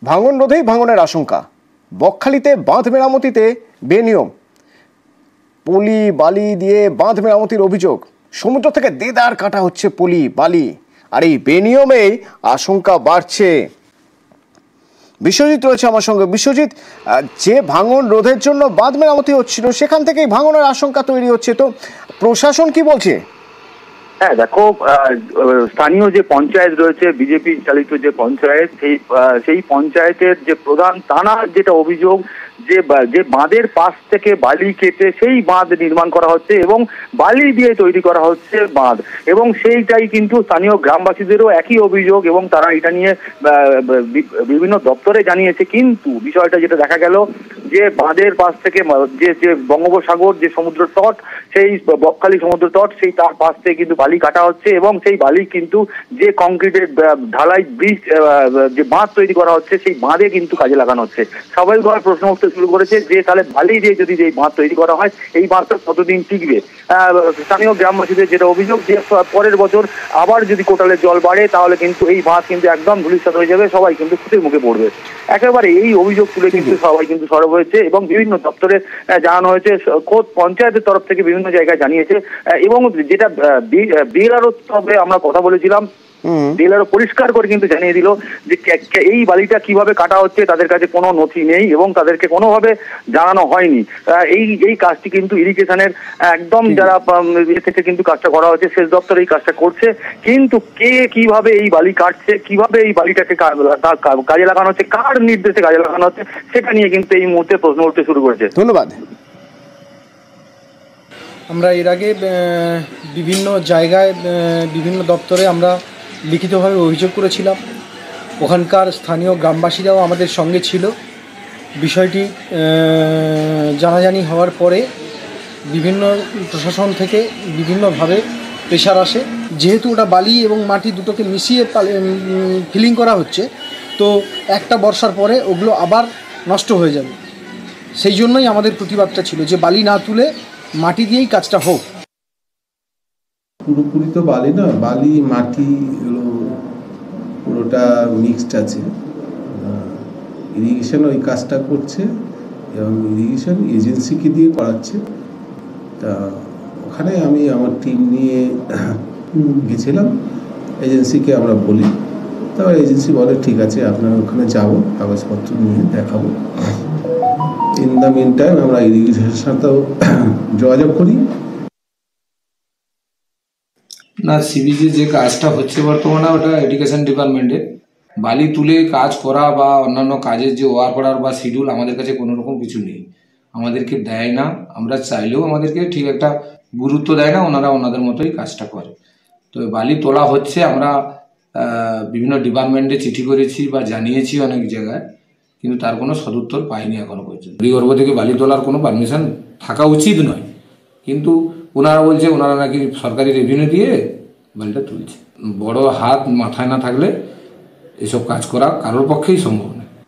ভাঙন রোধেই ভাঙনের আশঙ্কা। বকখালিতে বাঁধ মেরামতিতে বেনিয়ম, পলি বালি দিয়ে বাঁধ মেরামতির অভিযোগ। সমুদ্র থেকে দেদার কাটা হচ্ছে পলি বালি, আর এই বেনিয়মেই আশঙ্কা বাড়ছে। বিশ্বজিৎ রয়েছে আমার সঙ্গে। বিশ্বজিৎ, যে ভাঙন রোধের জন্য বাঁধ মেরামতি হচ্ছিল সেখান থেকেই ভাঙনের আশঙ্কা তৈরি হচ্ছে, তো প্রশাসন কি বলছে? হ্যাঁ দেখো, স্থানীয় যে পঞ্চায়েত রয়েছে, বিজেপি চালিত যে পঞ্চায়েত, সেই পঞ্চায়েতের যে প্রধান, তাঁর যেটা অভিযোগ যে বাঁধের পাশ থেকে বালি কেটে সেই বাঁধ নির্মাণ করা হচ্ছে এবং বালি দিয়ে তৈরি করা হচ্ছে বাঁধ, এবং সেইটাই কিন্তু স্থানীয় গ্রামবাসীদেরও একই অভিযোগ এবং তারা এটা নিয়ে বিভিন্ন দপ্তরে জানিয়েছে। কিন্তু বিষয়টা যেটা দেখা গেল যে বাঁধের পাশ থেকে যে বঙ্গোপসাগর, যে সমুদ্র তট, সেই বকখালি সমুদ্র তট, সেই তার পাশ থেকে কিন্তু বালি কাটা হচ্ছে এবং সেই বালি কিন্তু যে কংক্রিটের ঢালাই ব্রিজ, যে বাঁধ তৈরি করা হচ্ছে, সেই বাঁধে কিন্তু কাজে লাগানো হচ্ছে। সবাই ঘর প্রশ্ন উঠতে শুরু করেছে যে তাহলে বালি দিয়ে যদি এই বাঁধ তৈরি করা হয়, এই বাঁধটা কতদিন টিকবে? স্থানীয় গ্রামবাসীদের যেটা অভিযোগ যে পরের বছর আবার যদি কোটালের জল বাড়ে তাহলে কিন্তু এই বাঁধ কিন্তু একদম ধূলিসাৎ হয়ে যাবে, সবাই কিন্তু ক্ষতির মুখে পড়বে। একেবারে এই অভিযোগ তুলে কিন্তু সবাই কিন্তু সরব হয়েছে এবং বিভিন্ন দপ্তরে জানানো হয়েছে, খোদ পঞ্চায়েতের তরফ থেকে বিভিন্ন জায়গায় জানিয়েছে। এবং যেটা বিএলআরও তবে আমরা কথা বলেছিলাম, বিএলআরও পরিষ্কার করে কিন্তু জানিয়ে দিল যে এই বালিটা কিভাবে কাটা হচ্ছে তাদের কাছে কোনো নথি নেই এবং তাদেরকে কোনোভাবে জানানো হয়নি। এই কাজটি কিন্তু ইরিগেশনের একদম যারা থেকে কিন্তু কাজটা করা হচ্ছে, সেচ দপ্তর এই কাজটা করছে, কিন্তু কে কিভাবে এই বালি কাটছে, কিভাবে এই বালিটাকে কাজে লাগানো হচ্ছে, কার নির্দেশে কাজে লাগানো হচ্ছে, সেটা নিয়ে কিন্তু এই মুহূর্তে প্রশ্ন উঠতে শুরু করেছে। ধন্যবাদ। আমরা এর আগে বিভিন্ন জায়গায় বিভিন্ন দপ্তরে আমরা লিখিতভাবে অভিযোগ করেছিলাম। ওখানকার স্থানীয় গ্রামবাসীরাও আমাদের সঙ্গে ছিল। বিষয়টি জানাজানি হওয়ার পরে বিভিন্ন প্রশাসন থেকে বিভিন্নভাবে প্রেশার আসে। যেহেতু ওটা বালি এবং মাটি দুটোকে মিশিয়ে ফিলিং করা হচ্ছে, তো একটা বর্ষার পরে ওগুলো আবার নষ্ট হয়ে যাবে। সেই জন্যই আমাদের প্রতিবাদটা ছিল যে বালি না তুলে মাটি দিয়েই কাজটা হোক। পুরোপুরি তো বালি না, বালি মাটি পুরোটা মিক্সড আছে। ইরিগেশন ওই কাজটা করছে এবং ইরিগেশন এজেন্সিকে দিয়ে করাচ্ছে। তা ওখানে আমি আমার টিম নিয়ে গেছিলাম, এজেন্সিকে আমরা বলি, তারপর এজেন্সি বলে ঠিক আছে আপনারা ওখানে যাবো, কাগজপত্র নিয়ে দেখাবো। ইন দ্য মিন টাইম আমরা ইরিগেশনের সাথেও যোগাযোগ করি। না, সিবিজি যে কাজটা হচ্ছে বর্তমানে ওটা এডুকেশন ডিপার্টমেন্টে। বালি তুলে কাজ করা বা অন্যান্য কাজের যে ওয়ার্ক অর্ডার বা শিডিউল আমাদের কাছে কোনো রকম কিছু নেই, আমাদেরকে দেয় না। আমরা চাইলেও আমাদেরকে ঠিক একটা গুরুত্ব দেয় না, ওনারা ওনাদের মতোই কাজটা করে। তো বালি তোলা হচ্ছে, আমরা বিভিন্ন ডিপার্টমেন্টে চিঠি করেছি বা জানিয়েছি অনেক জায়গায়, কিন্তু তার কোনো সদুত্তর পাইনি এখনো পর্যন্ত। ভূগর্ভ থেকে বালি তোলার কোনো পারমিশন থাকা উচিত নয়, কিন্তু ওনারা বলছে ওনারা নাকি সরকারি রেভিনিউ দিয়ে বালিটা তুলছে। বড় হাত মাথায় না থাকলে এসব কাজ করা কারোর পক্ষেই সম্ভব না।